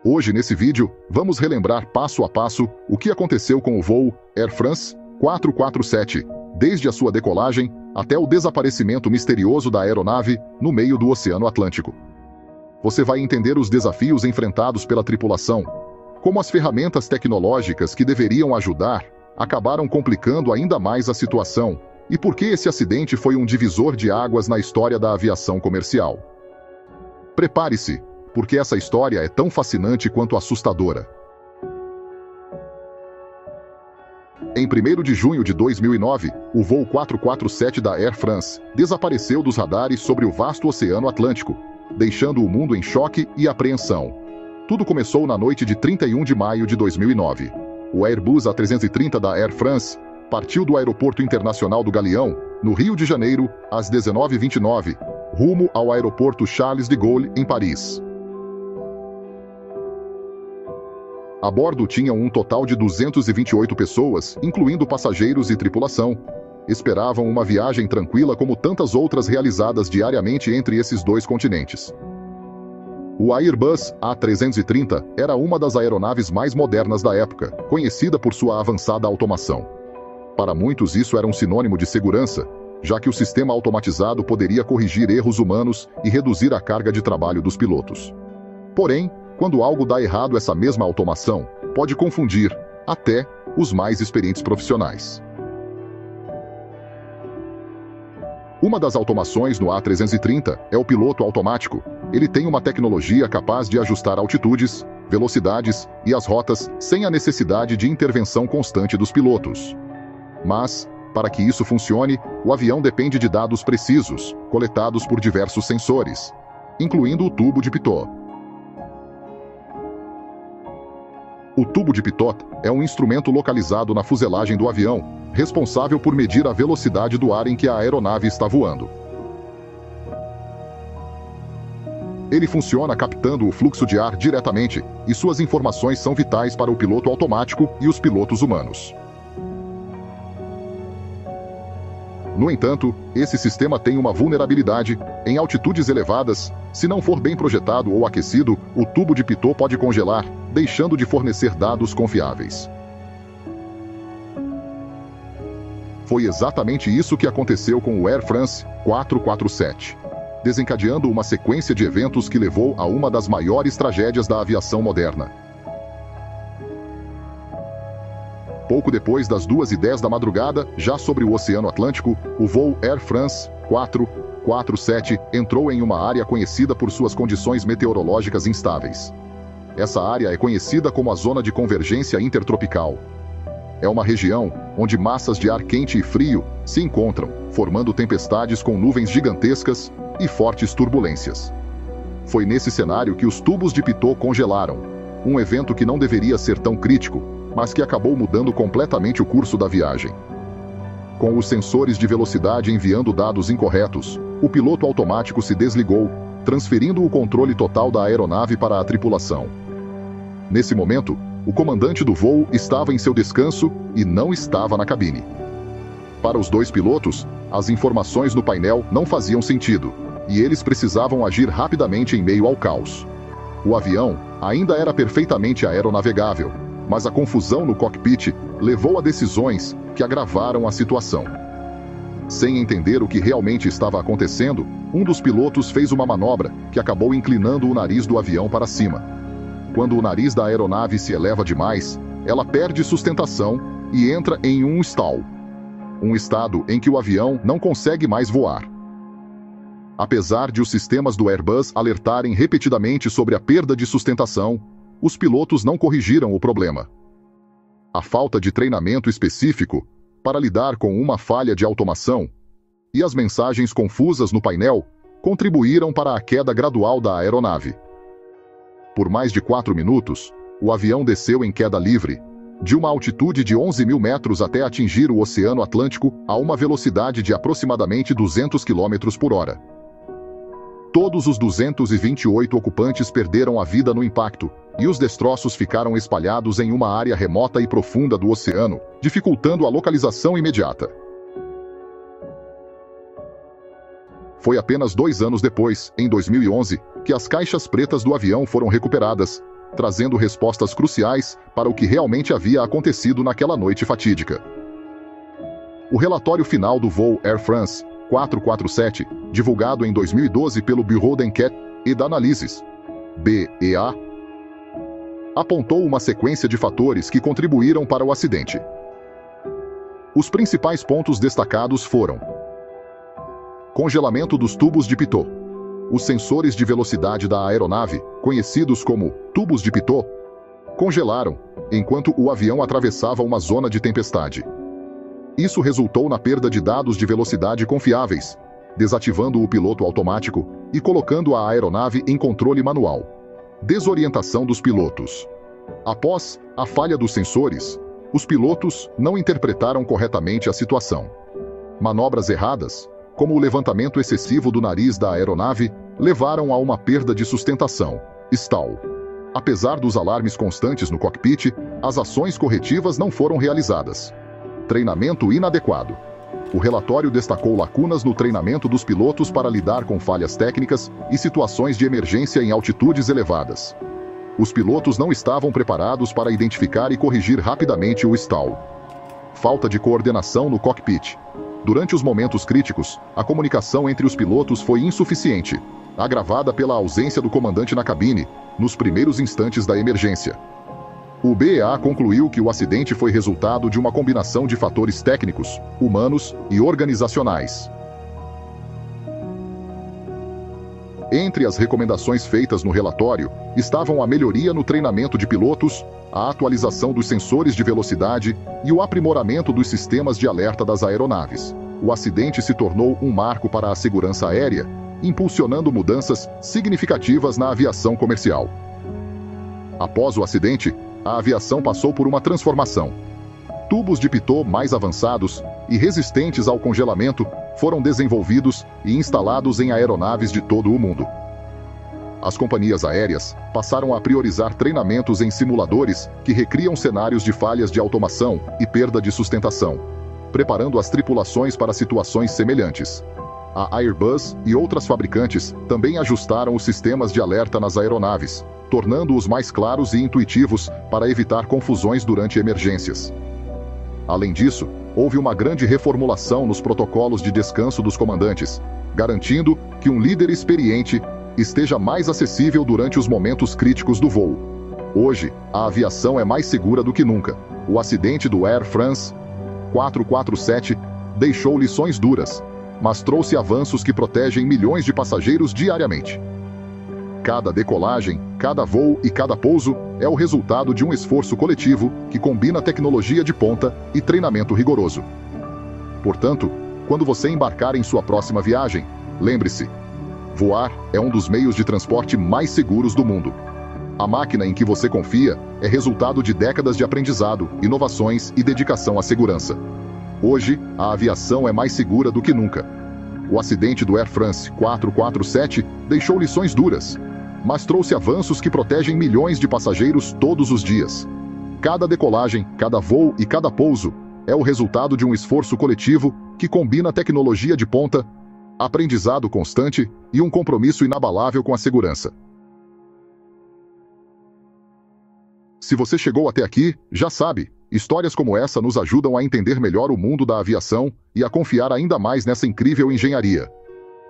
Hoje, nesse vídeo, vamos relembrar passo a passo o que aconteceu com o voo Air France 447, desde a sua decolagem até o desaparecimento misterioso da aeronave no meio do Oceano Atlântico. Você vai entender os desafios enfrentados pela tripulação, como as ferramentas tecnológicas que deveriam ajudar acabaram complicando ainda mais a situação, e por que esse acidente foi um divisor de águas na história da aviação comercial. Prepare-se, porque essa história é tão fascinante quanto assustadora. Em 1º de junho de 2009, o voo 447 da Air France desapareceu dos radares sobre o vasto Oceano Atlântico, deixando o mundo em choque e apreensão. Tudo começou na noite de 31 de maio de 2009. O Airbus A330 da Air France partiu do Aeroporto Internacional do Galeão, no Rio de Janeiro, às 19h29, rumo ao Aeroporto Charles de Gaulle, em Paris. A bordo tinham um total de 228 pessoas, incluindo passageiros e tripulação. Esperavam uma viagem tranquila como tantas outras realizadas diariamente entre esses dois continentes. O Airbus A330 era uma das aeronaves mais modernas da época, conhecida por sua avançada automação. Para muitos isso era um sinônimo de segurança, já que o sistema automatizado poderia corrigir erros humanos e reduzir a carga de trabalho dos pilotos. Porém, quando algo dá errado, essa mesma automação pode confundir até os mais experientes profissionais. Uma das automações no A330 é o piloto automático. Ele tem uma tecnologia capaz de ajustar altitudes, velocidades e as rotas sem a necessidade de intervenção constante dos pilotos. Mas, para que isso funcione, o avião depende de dados precisos, coletados por diversos sensores, incluindo o tubo de pitot. O tubo de pitot é um instrumento localizado na fuselagem do avião, responsável por medir a velocidade do ar em que a aeronave está voando. Ele funciona captando o fluxo de ar diretamente, e suas informações são vitais para o piloto automático e os pilotos humanos. No entanto, esse sistema tem uma vulnerabilidade. Em altitudes elevadas, se não for bem projetado ou aquecido, o tubo de pitot pode congelar, deixando de fornecer dados confiáveis. Foi exatamente isso que aconteceu com o Air France 447, desencadeando uma sequência de eventos que levou a uma das maiores tragédias da aviação moderna. Pouco depois das 2h10 da madrugada, já sobre o Oceano Atlântico, o voo Air France 447 entrou em uma área conhecida por suas condições meteorológicas instáveis. Essa área é conhecida como a Zona de Convergência Intertropical. É uma região onde massas de ar quente e frio se encontram, formando tempestades com nuvens gigantescas e fortes turbulências. Foi nesse cenário que os tubos de pitot congelaram, um evento que não deveria ser tão crítico, mas que acabou mudando completamente o curso da viagem. Com os sensores de velocidade enviando dados incorretos, o piloto automático se desligou, transferindo o controle total da aeronave para a tripulação. Nesse momento, o comandante do voo estava em seu descanso e não estava na cabine. Para os dois pilotos, as informações no painel não faziam sentido, e eles precisavam agir rapidamente em meio ao caos. O avião ainda era perfeitamente aeronavegável, mas a confusão no cockpit levou a decisões que agravaram a situação. Sem entender o que realmente estava acontecendo, um dos pilotos fez uma manobra que acabou inclinando o nariz do avião para cima. Quando o nariz da aeronave se eleva demais, ela perde sustentação e entra em um stall, um estado em que o avião não consegue mais voar. Apesar de os sistemas do Airbus alertarem repetidamente sobre a perda de sustentação, os pilotos não corrigiram o problema. A falta de treinamento específico para lidar com uma falha de automação e as mensagens confusas no painel contribuíram para a queda gradual da aeronave. Por mais de 4 minutos, o avião desceu em queda livre, de uma altitude de 11.000 metros até atingir o Oceano Atlântico a uma velocidade de aproximadamente 200 km por hora. Todos os 228 ocupantes perderam a vida no impacto, e os destroços ficaram espalhados em uma área remota e profunda do oceano, dificultando a localização imediata. Foi apenas 2 anos depois, em 2011, que as caixas pretas do avião foram recuperadas, trazendo respostas cruciais para o que realmente havia acontecido naquela noite fatídica. O relatório final do voo Air France 447, divulgado em 2012 pelo Bureau d'Enquête et d'Analyses, BEA, apontou uma sequência de fatores que contribuíram para o acidente. Os principais pontos destacados foram: congelamento dos tubos de pitot. Os sensores de velocidade da aeronave, conhecidos como tubos de pitot, congelaram enquanto o avião atravessava uma zona de tempestade. Isso resultou na perda de dados de velocidade confiáveis, desativando o piloto automático e colocando a aeronave em controle manual. Desorientação dos pilotos. Após a falha dos sensores, os pilotos não interpretaram corretamente a situação. Manobras erradas, como o levantamento excessivo do nariz da aeronave, levaram a uma perda de sustentação, stall. Apesar dos alarmes constantes no cockpit, as ações corretivas não foram realizadas. Treinamento inadequado. O relatório destacou lacunas no treinamento dos pilotos para lidar com falhas técnicas e situações de emergência em altitudes elevadas. Os pilotos não estavam preparados para identificar e corrigir rapidamente o stall. Falta de coordenação no cockpit. Durante os momentos críticos, a comunicação entre os pilotos foi insuficiente, agravada pela ausência do comandante na cabine, nos primeiros instantes da emergência. O BEA concluiu que o acidente foi resultado de uma combinação de fatores técnicos, humanos e organizacionais. Entre as recomendações feitas no relatório, estavam a melhoria no treinamento de pilotos, a atualização dos sensores de velocidade e o aprimoramento dos sistemas de alerta das aeronaves. O acidente se tornou um marco para a segurança aérea, impulsionando mudanças significativas na aviação comercial. Após o acidente, a aviação passou por uma transformação. Tubos de pitot mais avançados e resistentes ao congelamento foram desenvolvidos e instalados em aeronaves de todo o mundo. As companhias aéreas passaram a priorizar treinamentos em simuladores que recriam cenários de falhas de automação e perda de sustentação, preparando as tripulações para situações semelhantes. A Airbus e outras fabricantes também ajustaram os sistemas de alerta nas aeronaves, tornando-os mais claros e intuitivos para evitar confusões durante emergências. Além disso, houve uma grande reformulação nos protocolos de descanso dos comandantes, garantindo que um líder experiente esteja mais acessível durante os momentos críticos do voo. Hoje, a aviação é mais segura do que nunca. O acidente do Air France 447 deixou lições duras, mas trouxe avanços que protegem milhões de passageiros diariamente. Cada decolagem, cada voo e cada pouso é o resultado de um esforço coletivo que combina tecnologia de ponta e treinamento rigoroso. Portanto, quando você embarcar em sua próxima viagem, lembre-se: voar é um dos meios de transporte mais seguros do mundo. A máquina em que você confia é resultado de décadas de aprendizado, inovações e dedicação à segurança. Hoje, a aviação é mais segura do que nunca. O acidente do Air France 447 deixou lições duras, mas trouxe avanços que protegem milhões de passageiros todos os dias. Cada decolagem, cada voo e cada pouso é o resultado de um esforço coletivo que combina tecnologia de ponta, aprendizado constante e um compromisso inabalável com a segurança. Se você chegou até aqui, já sabe, histórias como essa nos ajudam a entender melhor o mundo da aviação e a confiar ainda mais nessa incrível engenharia.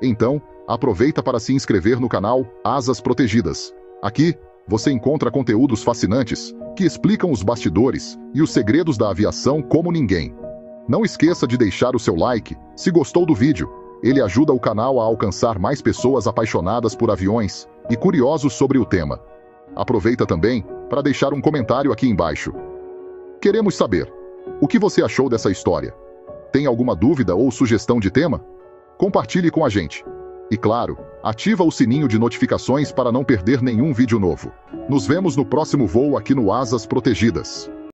Então, aproveita para se inscrever no canal Asas Protegidas. Aqui, você encontra conteúdos fascinantes que explicam os bastidores e os segredos da aviação como ninguém. Não esqueça de deixar o seu like se gostou do vídeo. Ele ajuda o canal a alcançar mais pessoas apaixonadas por aviões e curiosos sobre o tema. Aproveita também para deixar um comentário aqui embaixo. Queremos saber: o que você achou dessa história? Tem alguma dúvida ou sugestão de tema? Compartilhe com a gente. E claro, ativa o sininho de notificações para não perder nenhum vídeo novo. Nos vemos no próximo voo aqui no Asas Protegidas.